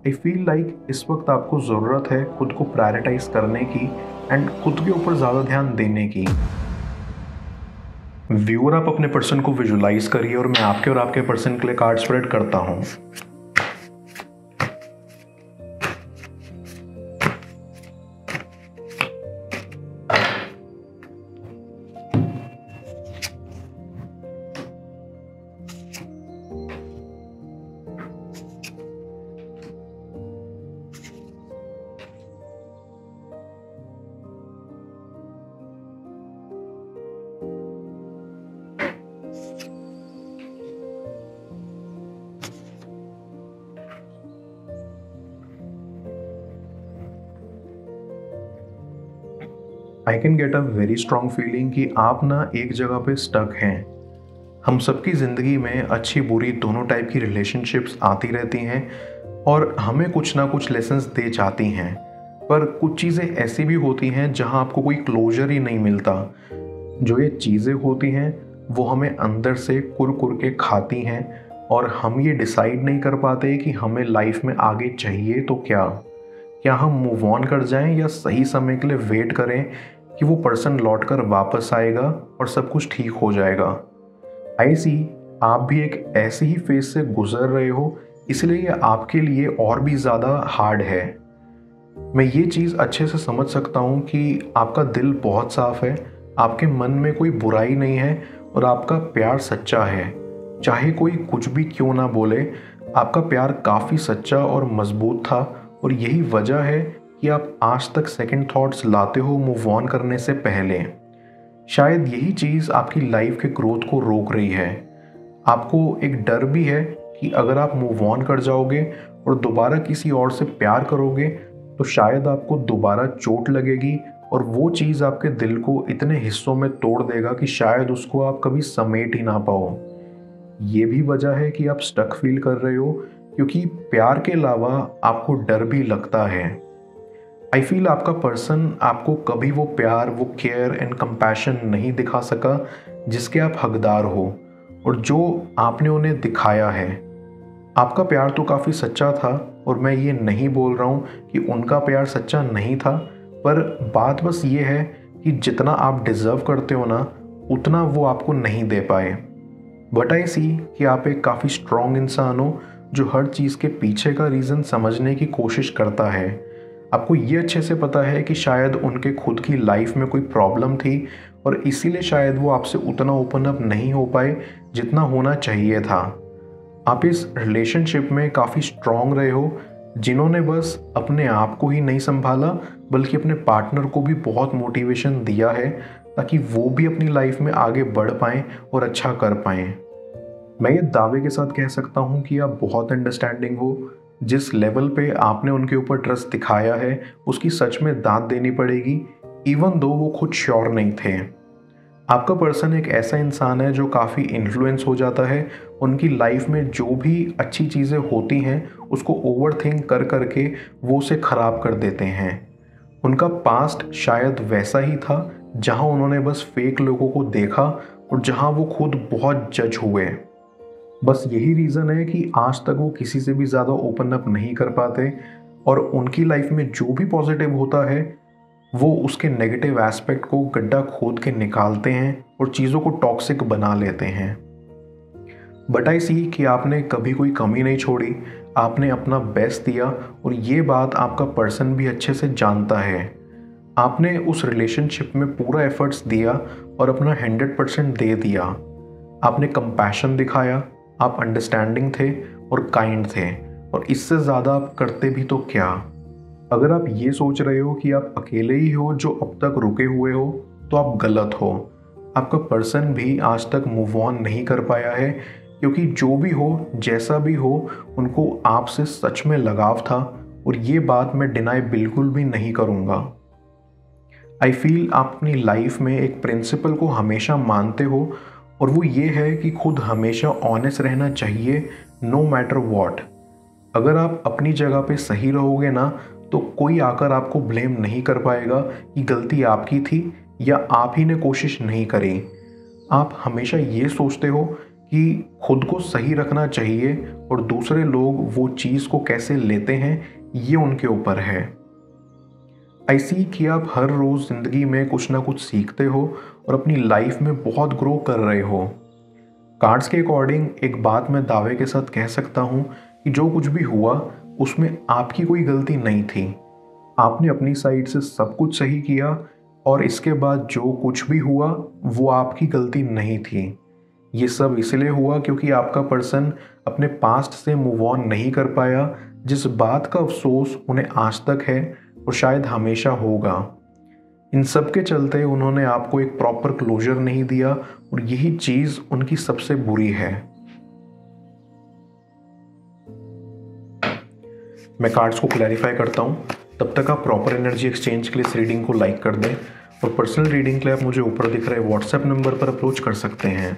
I feel like इस वक्त आपको ज़रूरत है खुद को प्रायोरिटाइज करने की एंड खुद के ऊपर ज़्यादा ध्यान देने की। व्यूअर, आप अपने पर्सन को विजुलाइज करिए और मैं आपके और आपके पर्सन के लिए कार्ड स्प्रेड करता हूँ। I can get a very strong feeling कि आप ना एक जगह पे स्टक हैं। हम सबकी ज़िंदगी में अच्छी बुरी दोनों टाइप की रिलेशनशिप्स आती रहती हैं और हमें कुछ ना कुछ लेसन्स दे जाती हैं, पर कुछ चीज़ें ऐसी भी होती हैं जहां आपको कोई क्लोजर ही नहीं मिलता। जो ये चीज़ें होती हैं वो हमें अंदर से कुर के खाती हैं और हम ये डिसाइड नहीं कर पाते कि हमें लाइफ में आगे चाहिए तो क्या हम मूव ऑन कर जाएं या सही समय के लिए वेट करें कि वो पर्सन लौट कर वापस आएगा और सब कुछ ठीक हो जाएगा। आई सी आप भी एक ऐसे ही फेज से गुजर रहे हो, इसलिए ये आपके लिए और भी ज़्यादा हार्ड है। मैं ये चीज़ अच्छे से समझ सकता हूँ कि आपका दिल बहुत साफ है, आपके मन में कोई बुराई नहीं है और आपका प्यार सच्चा है। चाहे कोई कुछ भी क्यों ना बोले, आपका प्यार काफ़ी सच्चा और मजबूत था और यही वजह है कि आप आज तक सेकंड थॉट्स लाते हो मूव ऑन करने से पहले। शायद यही चीज़ आपकी लाइफ के ग्रोथ को रोक रही है। आपको एक डर भी है कि अगर आप मूव ऑन कर जाओगे और दोबारा किसी और से प्यार करोगे तो शायद आपको दोबारा चोट लगेगी और वो चीज़ आपके दिल को इतने हिस्सों में तोड़ देगा कि शायद उसको आप कभी समेट ही ना पाओ। ये भी वजह है कि आप स्टक फील कर रहे हो, क्योंकि प्यार के अलावा आपको डर भी लगता है। आई फील आपका पर्सन आपको कभी वो प्यार, वो केयर एंड कंपैशन नहीं दिखा सका जिसके आप हकदार हो और जो आपने उन्हें दिखाया है। आपका प्यार तो काफ़ी सच्चा था और मैं ये नहीं बोल रहा हूँ कि उनका प्यार सच्चा नहीं था, पर बात बस ये है कि जितना आप डिज़र्व करते हो ना उतना वो आपको नहीं दे पाए। बट आई सी कि आप एक काफ़ी स्ट्रॉन्ग इंसान हो जो हर चीज़ के पीछे का रीज़न समझने की कोशिश करता है। आपको ये अच्छे से पता है कि शायद उनके खुद की लाइफ में कोई प्रॉब्लम थी और इसीलिए शायद वो आपसे उतना ओपन अप नहीं हो पाए जितना होना चाहिए था। आप इस रिलेशनशिप में काफ़ी स्ट्रॉन्ग रहे हो, जिन्होंने बस अपने आप को ही नहीं संभाला बल्कि अपने पार्टनर को भी बहुत मोटिवेशन दिया है ताकि वो भी अपनी लाइफ में आगे बढ़ पाएँ और अच्छा कर पाएँ। मैं ये दावे के साथ कह सकता हूँ कि आप बहुत अंडरस्टैंडिंग हो। जिस लेवल पे आपने उनके ऊपर ट्रस्ट दिखाया है उसकी सच में दाद देनी पड़ेगी, इवन दो वो खुद श्योर नहीं थे। आपका पर्सन एक ऐसा इंसान है जो काफ़ी इन्फ्लुएंस हो जाता है, उनकी लाइफ में जो भी अच्छी चीज़ें होती हैं उसको ओवर थिंक कर करके वो उसे ख़राब कर देते हैं। उनका पास्ट शायद वैसा ही था जहां उन्होंने बस फेक लोगों को देखा और जहां वो खुद बहुत जज हुए। बस यही रीज़न है कि आज तक वो किसी से भी ज़्यादा ओपन अप नहीं कर पाते और उनकी लाइफ में जो भी पॉजिटिव होता है वो उसके नेगेटिव एस्पेक्ट को गड्ढा खोद के निकालते हैं और चीज़ों को टॉक्सिक बना लेते हैं। बट आई सी कि आपने कभी कोई कमी नहीं छोड़ी, आपने अपना बेस्ट दिया और ये बात आपका पर्सन भी अच्छे से जानता है। आपने उस रिलेशनशिप में पूरा एफर्ट्स दिया और अपना 100% दे दिया। आपने कंपैशन दिखाया, आप अंडरस्टैंडिंग थे और काइंड थे और इससे ज़्यादा आप करते भी तो क्या। अगर आप ये सोच रहे हो कि आप अकेले ही हो जो अब तक रुके हुए हो तो आप गलत हो। आपका पर्सन भी आज तक मूव ऑन नहीं कर पाया है, क्योंकि जो भी हो जैसा भी हो उनको आपसे सच में लगाव था और ये बात मैं डिनाई बिल्कुल भी नहीं करूँगा। आई फील आप अपनी लाइफ में एक प्रिंसिपल को हमेशा मानते हो और वो ये है कि खुद हमेशा ऑनेस्ट रहना चाहिए, नो मैटर वॉट। अगर आप अपनी जगह पे सही रहोगे ना तो कोई आकर आपको ब्लेम नहीं कर पाएगा कि गलती आपकी थी या आप ही ने कोशिश नहीं करी। आप हमेशा ये सोचते हो कि खुद को सही रखना चाहिए और दूसरे लोग वो चीज़ को कैसे लेते हैं ये उनके ऊपर है। आई सी कि आप हर रोज़ ज़िंदगी में कुछ ना कुछ सीखते हो और अपनी लाइफ में बहुत ग्रो कर रहे हो। कार्ड्स के अकॉर्डिंग एक बात मैं दावे के साथ कह सकता हूँ कि जो कुछ भी हुआ उसमें आपकी कोई गलती नहीं थी। आपने अपनी साइड से सब कुछ सही किया और इसके बाद जो कुछ भी हुआ वो आपकी गलती नहीं थी। ये सब इसलिए हुआ क्योंकि आपका पर्सन अपने पास्ट से मूव ऑन नहीं कर पाया, जिस बात का अफसोस उन्हें आज तक है और शायद हमेशा होगा। इन सब के चलते उन्होंने आपको एक प्रॉपर क्लोजर नहीं दिया और यही चीज़ उनकी सबसे बुरी है। मैं कार्ड्स को क्लैरिफाई करता हूँ, तब तक आप प्रॉपर एनर्जी एक्सचेंज के लिए इस रीडिंग को लाइक कर दें और पर्सनल रीडिंग के लिए आप मुझे ऊपर दिख रहे व्हाट्सएप नंबर पर अप्रोच कर सकते हैं।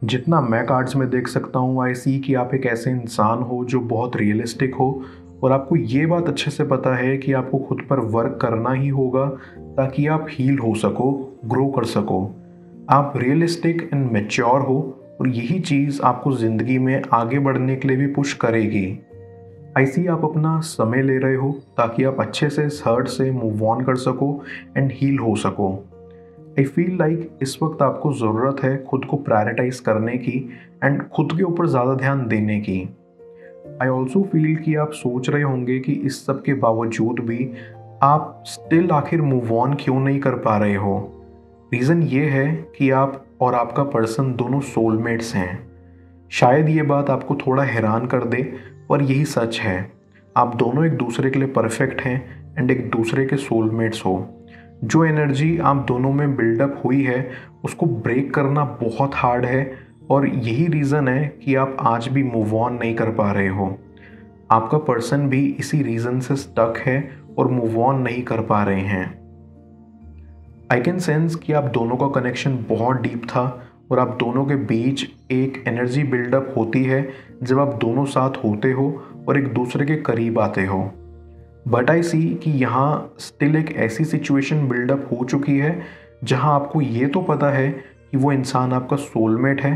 जितना मैं कार्ड्स में देख सकता हूँ, आई सी कि आप एक ऐसे इंसान हो जो बहुत रियलिस्टिक हो और आपको ये बात अच्छे से पता है कि आपको खुद पर वर्क करना ही होगा ताकि आप हील हो सको, ग्रो कर सको। आप रियलिस्टिक एंड मैच्योर हो और यही चीज़ आपको ज़िंदगी में आगे बढ़ने के लिए भी पुश करेगी। आई सी आप अपना समय ले रहे हो ताकि आप अच्छे से इस हर्ट से मूव ऑन कर सको एंड हील हो सको। आई फील लाइक इस वक्त आपको ज़रूरत है खुद को प्रायोरिटाइज करने की एंड खुद के ऊपर ज़्यादा ध्यान देने की। आई ऑल्सो फील कि आप सोच रहे होंगे कि इस सब के बावजूद भी आप स्टिल आखिर मूव ऑन क्यों नहीं कर पा रहे हो। रीज़न ये है कि आप और आपका पर्सन दोनों सोलमेट्स हैं। शायद ये बात आपको थोड़ा हैरान कर दे, पर यही सच है। आप दोनों एक दूसरे के लिए परफेक्ट हैं एंड एक दूसरे के सोलमेट्स हो। जो एनर्जी आप दोनों में बिल्डअप हुई है उसको ब्रेक करना बहुत हार्ड है और यही रीज़न है कि आप आज भी मूव ऑन नहीं कर पा रहे हो। आपका पर्सन भी इसी रीज़न से स्टक है और मूव ऑन नहीं कर पा रहे हैं। आई कैन सेंस कि आप दोनों का कनेक्शन बहुत डीप था और आप दोनों के बीच एक एनर्जी बिल्डअप होती है जब आप दोनों साथ होते हो और एक दूसरे के करीब आते हो। बट आई सी कि यहाँ स्टिल एक ऐसी सिचुएशन बिल्डअप हो चुकी है जहाँ आपको ये तो पता है कि वो इंसान आपका सोलमेट है,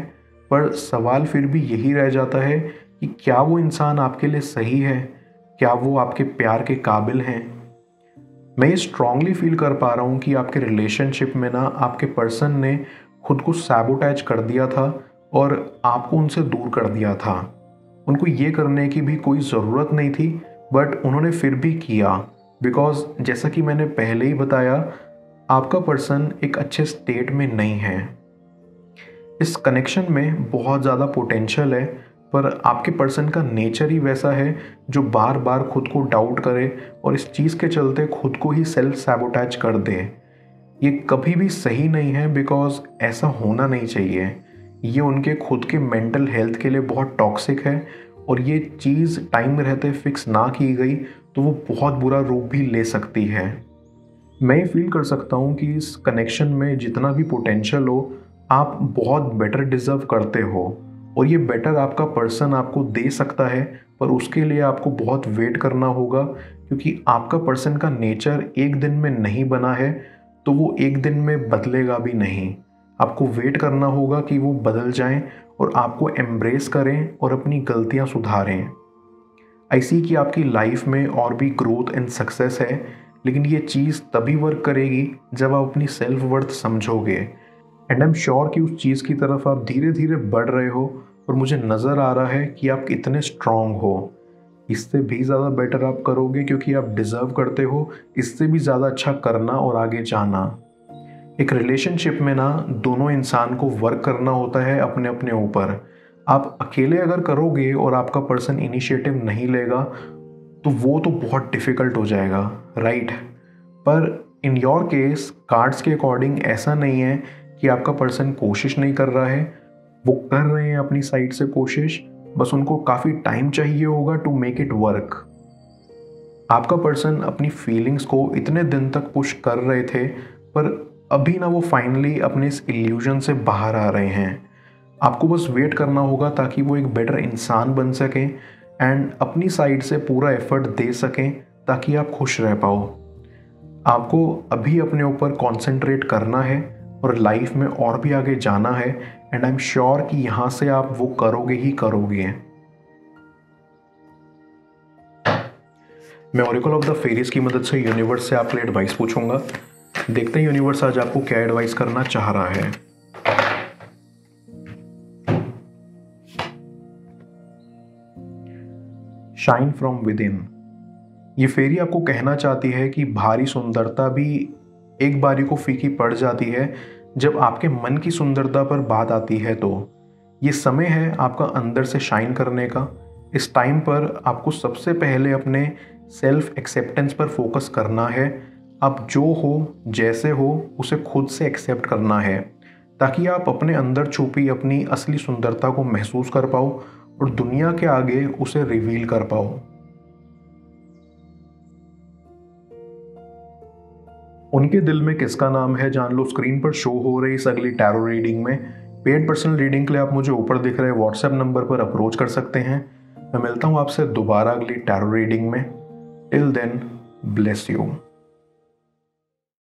पर सवाल फिर भी यही रह जाता है कि क्या वो इंसान आपके लिए सही है, क्या वो आपके प्यार के काबिल हैं। मैं ये स्ट्रांगली फील कर पा रहा हूँ कि आपके रिलेशनशिप में ना आपके पर्सन ने खुद को सैबोटेज कर दिया था और आपको उनसे दूर कर दिया था। उनको ये करने की भी कोई ज़रूरत नहीं थी, बट उन्होंने फिर भी किया बिकॉज जैसा कि मैंने पहले ही बताया, आपका पर्सन एक अच्छे स्टेट में नहीं है। इस कनेक्शन में बहुत ज़्यादा पोटेंशियल है, पर आपके पर्सन का नेचर ही वैसा है जो बार बार खुद को डाउट करे और इस चीज़ के चलते खुद को ही सेल्फ सैबोटेज कर दे। ये कभी भी सही नहीं है बिकॉज ऐसा होना नहीं चाहिए। ये उनके खुद के मेंटल हेल्थ के लिए बहुत टॉक्सिक है और ये चीज़ टाइम रहते फिक्स ना की गई तो वो बहुत बुरा रूप भी ले सकती है। मैं फील कर सकता हूँ कि इस कनेक्शन में जितना भी पोटेंशियल हो आप बहुत बेटर डिज़र्व करते हो और ये बेटर आपका पर्सन आपको दे सकता है, पर उसके लिए आपको बहुत वेट करना होगा क्योंकि आपका पर्सन का नेचर एक दिन में नहीं बना है तो वो एक दिन में बदलेगा भी नहीं। आपको वेट करना होगा कि वो बदल जाएं और आपको एम्ब्रेस करें और अपनी गलतियां सुधारें। आई सी कि आपकी लाइफ में और भी ग्रोथ एंड सक्सेस है, लेकिन ये चीज़ तभी वर्क करेगी जब आप अपनी सेल्फ वर्थ समझोगे एंड आई एम श्योर कि उस चीज़ की तरफ आप धीरे धीरे बढ़ रहे हो और मुझे नज़र आ रहा है कि आप कितने स्ट्रांग हो। इससे भी ज़्यादा बेटर आप करोगे क्योंकि आप डिज़र्व करते हो इससे भी ज़्यादा अच्छा करना और आगे जाना। एक रिलेशनशिप में ना दोनों इंसान को वर्क करना होता है अपने अपने ऊपर। आप अकेले अगर करोगे और आपका पर्सन इनिशिएटिव नहीं लेगा तो वो तो बहुत डिफ़िकल्ट हो जाएगा, राइट। पर इन योर केस कार्ड्स के अकॉर्डिंग ऐसा नहीं है कि आपका पर्सन कोशिश नहीं कर रहा है, वो कर रहे हैं अपनी साइड से कोशिश, बस उनको काफ़ी टाइम चाहिए होगा टू मेक इट वर्क। आपका पर्सन अपनी फीलिंग्स को इतने दिन तक पुश कर रहे थे, पर अभी ना वो फाइनली अपने इस इल्यूजन से बाहर आ रहे हैं। आपको बस वेट करना होगा ताकि वो एक बेटर इंसान बन सकें एंड अपनी साइड से पूरा एफर्ट दे सकें ताकि आप खुश रह पाओ। आपको अभी अपने ऊपर कॉन्सेंट्रेट करना है और लाइफ में और भी आगे जाना है एंड आई एम श्योर कि यहाँ से आप वो करोगे ही करोगे। मैं ओरेकल ऑफ द फेरीज की मदद से यूनिवर्स से आपके लिए एडवाइस पूछूंगा। देखते हैं यूनिवर्स आज आपको क्या एडवाइस करना चाह रहा है। Shine from with in. ये फेरी आपको कहना चाहती है कि भारी सुंदरता भी एक बारी को फीकी पड़ जाती है जब आपके मन की सुंदरता पर बात आती है। तो ये समय है आपका अंदर से शाइन करने का। इस टाइम पर आपको सबसे पहले अपने सेल्फ एक्सेप्टेंस पर फोकस करना है। आप जो हो जैसे हो उसे खुद से एक्सेप्ट करना है ताकि आप अपने अंदर छुपी अपनी असली सुंदरता को महसूस कर पाओ और दुनिया के आगे उसे रिवील कर पाओ। उनके दिल में किसका नाम है जान लो स्क्रीन पर शो हो रही इस अगली टैरो रीडिंग में। पेड पर्सनल रीडिंग के लिए आप मुझे ऊपर दिख रहे व्हाट्सएप नंबर पर अप्रोच कर सकते हैं। मैं मिलता हूँ आपसे दोबारा अगली टैरो रीडिंग में। Till then, bless you.